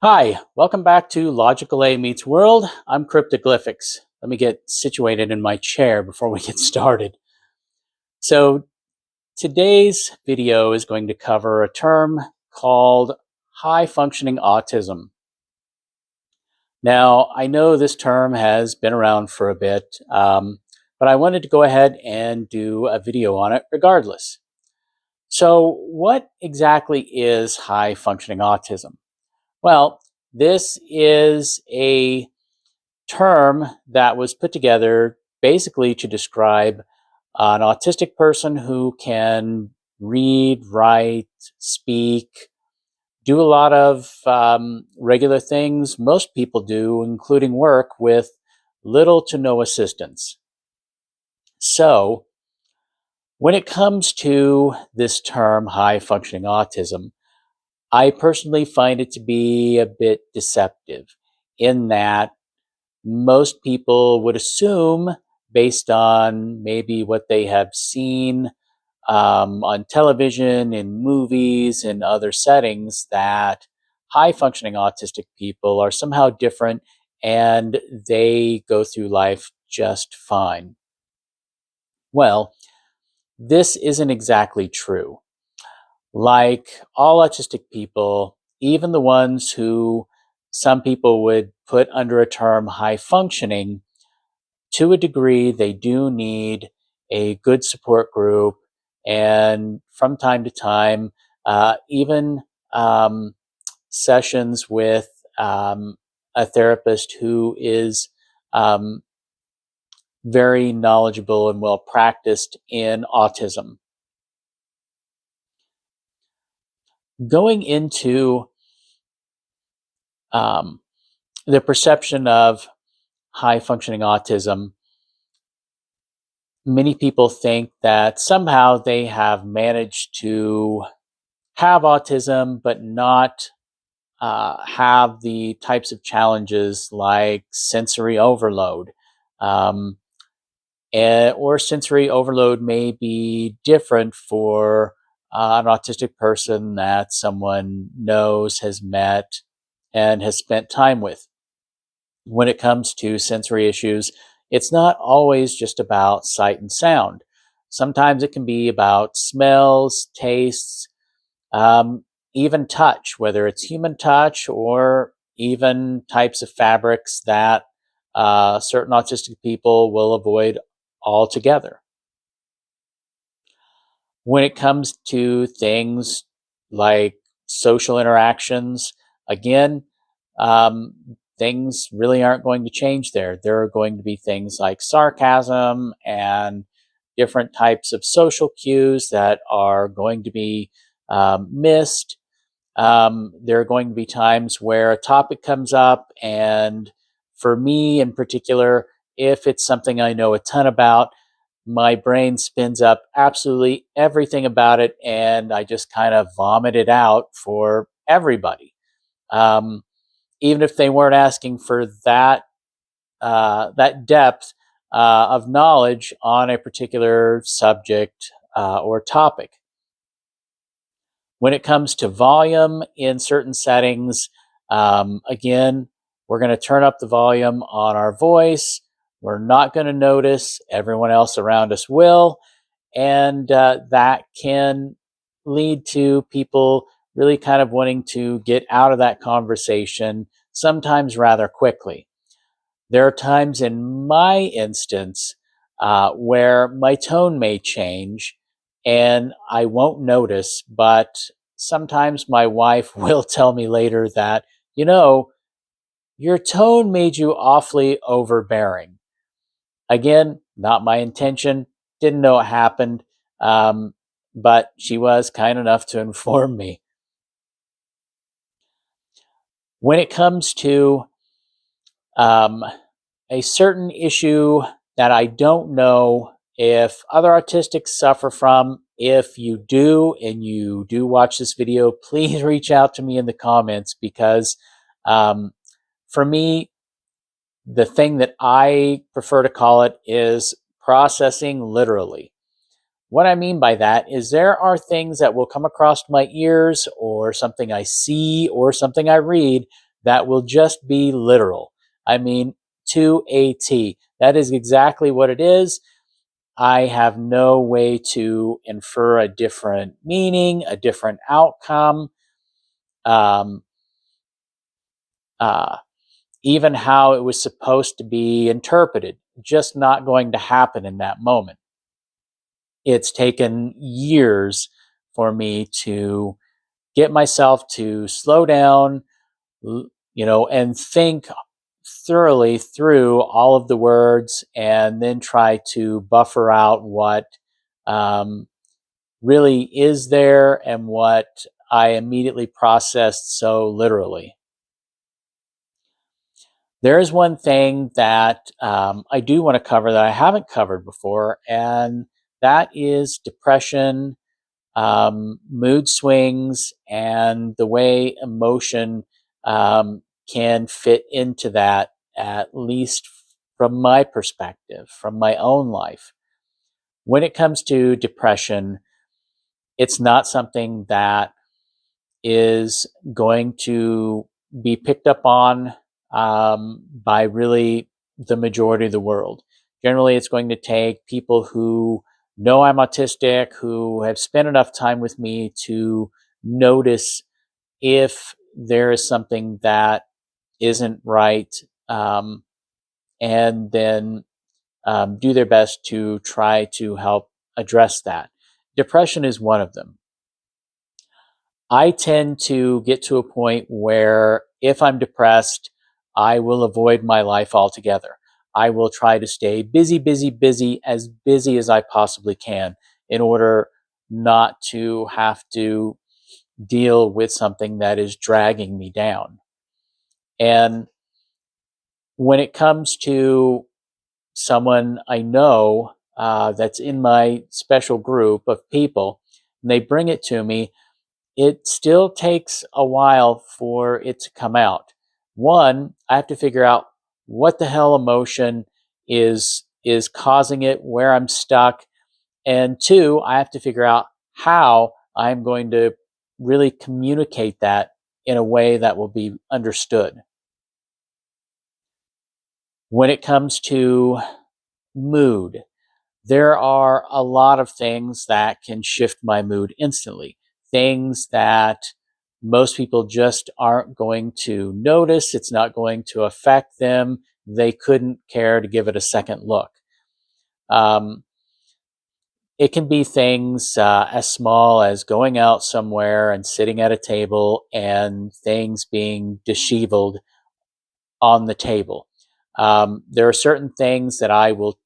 Hi, welcome back to Logical A Meets World. I'm Cryptoglyphics. Let me get situated in my chair before we get started. So today's video is going to cover a term called High Functioning Autism. Now, I know this term has been around for a bit, but I wanted to go ahead and do a video on it regardless. So what exactly is high functioning autism? Well, this is a term that was put together basically to describe an autistic person who can read, write, speak, do a lot of regular things most people do, including work, with little to no assistance. So, when it comes to this term, high functioning autism, I personally find it to be a bit deceptive in that most people would assume, based on maybe what they have seen on television, in movies, and other settings, that high functioning autistic people are somehow different and they go through life just fine. Well, this isn't exactly true. Like all autistic people, even the ones who some people would put under a term high functioning, to a degree, they do need a good support group, and from time to time, even sessions with a therapist who is um, very knowledgeable and well practiced in autism. Going into um, the perception of high functioning autism, many people think that somehow they have managed to have autism, but not have the types of challenges like sensory overload. Um, or sensory overload may be different for an autistic person that someone knows, has met, and has spent time with. When it comes to sensory issues, it's not always just about sight and sound. Sometimes it can be about smells, tastes, even touch, whether it's human touch or even types of fabrics that certain autistic people will avoid altogether. When it comes to things like social interactions, again, um, things really aren't going to change there. There are going to be things like sarcasm and different types of social cues that are going to be missed. There are going to be times where a topic comes up, and for me in particular, if it's something I know a ton about, my brain spins up absolutely everything about it, and I just kind of vomit it out for everybody. Um, Even if they weren't asking for that depth of knowledge on a particular subject or topic. When it comes to volume in certain settings, again, we're going to turn up the volume on our voice. We're not going to notice. Everyone else around us will. And that can lead to people really kind of wanting to get out of that conversation, sometimes rather quickly. There are times in my instance where my tone may change and I won't notice, but sometimes my wife will tell me later that, your tone made you awfully overbearing. Again, not my intention, didn't know it happened, but she was kind enough to inform me. When it comes to um, a certain issue that I don't know if other autistics suffer from. If you do and you do watch this video, please reach out to me in the comments, because for me, the thing that I prefer to call it is processing literally. What I mean by that is there are things that will come across my ears, or something I see, or something I read that will just be literal. I mean, to a T. That is exactly what it is. I have no way to infer a different meaning, a different outcome, um, uh, even how it was supposed to be interpreted. Just not going to happen in that moment. It's taken years for me to get myself to slow down, and think thoroughly through all of the words and then try to buffer out what um, really is there and what I immediately processed so literally. There is one thing that I do want to cover that I haven't covered before, and that is depression, mood swings, and the way emotion can fit into that, at least from my perspective, from my own life. When it comes to depression, it's not something that is going to be picked up on by really the majority of the world. Generally, it's going to take people who know I'm autistic, who have spent enough time with me to notice if there is something that isn't right, um, and then do their best to try to help address that. Depression is one of them. I tend to get to a point where if I'm depressed, I will avoid my life altogether. I will try to stay busy, busy, busy, as busy as I possibly can in order not to have to deal with something that is dragging me down. And when it comes to someone I know that's in my special group of people, and they bring it to me, it still takes a while for it to come out. One, I have to figure out what the hell emotion is causing it, where I'm stuck, and two, I have to figure out how I'm going to really communicate that in a way that will be understood. When it comes to mood, there are a lot of things that can shift my mood instantly. Things that most people just aren't going to notice. It's not going to affect them. They couldn't care to give it a second look. Um, it can be things as small as going out somewhere and sitting at a table and things being disheveled on the table. There are certain things that I will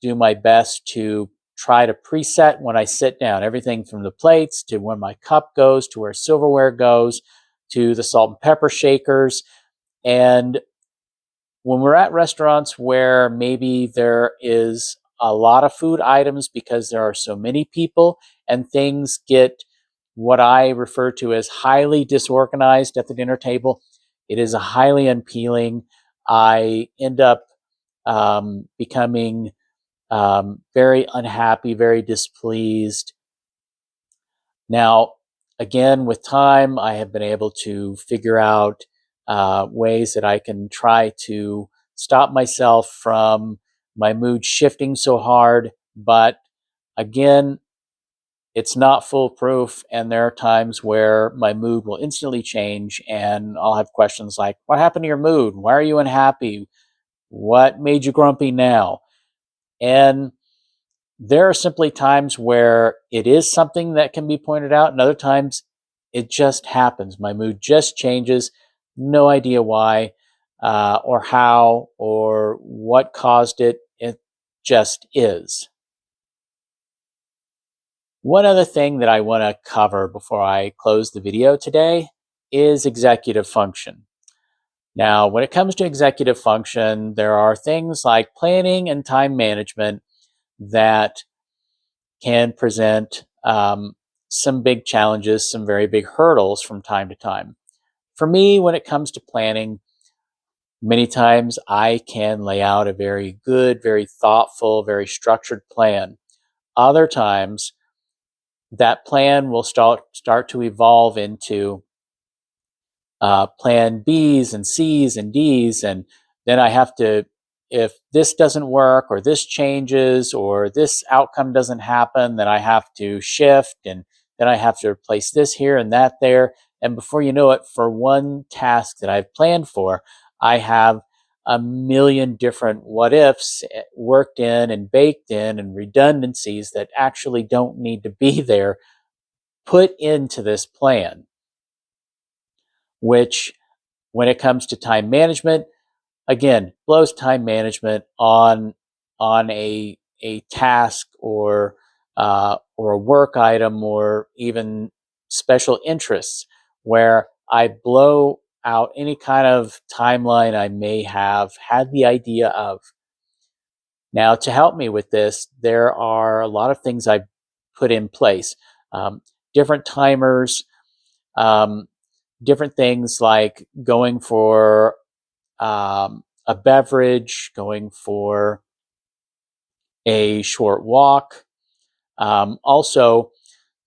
do my best to try to preset when I sit down. Everything from the plates to where my cup goes to where silverware goes to the salt and pepper shakers. And when we're at restaurants where maybe there is a lot of food items because there are so many people and things get what I refer to as highly disorganized at the dinner table, it is a highly unappealing. I end up becoming very unhappy, very displeased. Now, again, with time, I have been able to figure out ways that I can try to stop myself from my mood shifting so hard. But again, it's not foolproof. And there are times where my mood will instantly change, and I'll have questions like, what happened to your mood? Why are you unhappy? What made you grumpy now? And there are simply times where it is something that can be pointed out, and other times it just happens. My mood just changes. No idea why, or how, or what caused it. It just is. One other thing that I want to cover before I close the video today is executive function. Now, when it comes to executive function, there are things like planning and time management that can present some big challenges, some very big hurdles from time to time. For me, when it comes to planning, many times I can lay out a very good, very thoughtful, very structured plan. Other times, that plan will start to evolve into plan B's and C's and D's, and then I have to, if this doesn't work or this changes or this outcome doesn't happen, then I have to shift, and then I have to replace this here and that there. And before you know it, for one task that I've planned for, I have a million different what ifs worked in and baked in, and redundancies that actually don't need to be there put into this plan, which when it comes to time management, again, blows time management on a task or a work item or even special interests, where I blow out any kind of timeline I may have had the idea of. Now, to help me with this, there are a lot of things I put in place. Um, Different timers, um, different things like going for a beverage, going for a short walk. Also,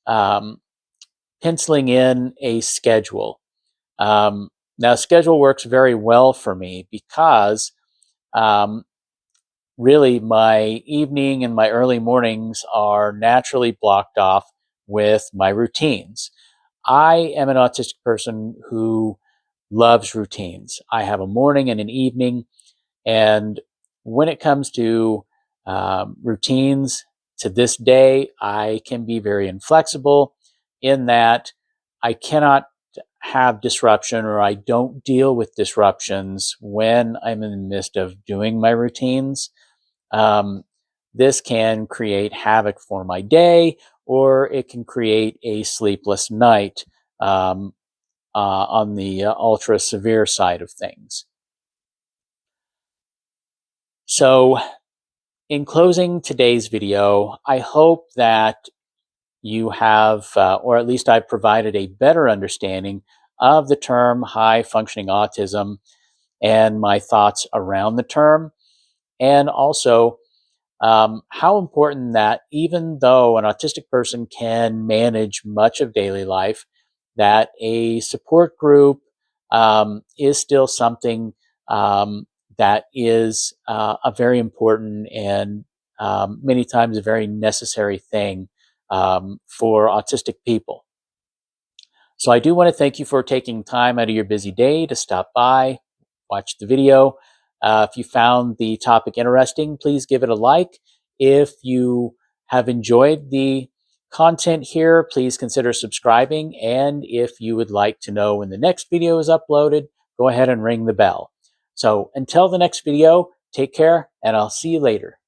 um, penciling in a schedule. Now, schedule works very well for me because um, really my evening and my early mornings are naturally blocked off with my routines. I am an autistic person who loves routines. I have a morning and an evening. And when it comes to routines, to this day, I can be very inflexible in that I cannot have disruption, or I don't deal with disruptions when I'm in the midst of doing my routines. Um, this can create havoc for my day, or it can create a sleepless night um, on the ultra severe side of things. So, in closing today's video, I hope that you have, or at least I've provided a better understanding of the term high functioning autism and my thoughts around the term, and also how important that even though an autistic person can manage much of daily life, that a support group is still something that is a very important and many times a very necessary thing for autistic people. So I do want to thank you for taking time out of your busy day to stop by, watch the video. If you found the topic interesting, please give it a like. If you have enjoyed the content here, please consider subscribing. And if you would like to know when the next video is uploaded, go ahead and ring the bell. So until the next video, take care, and I'll see you later.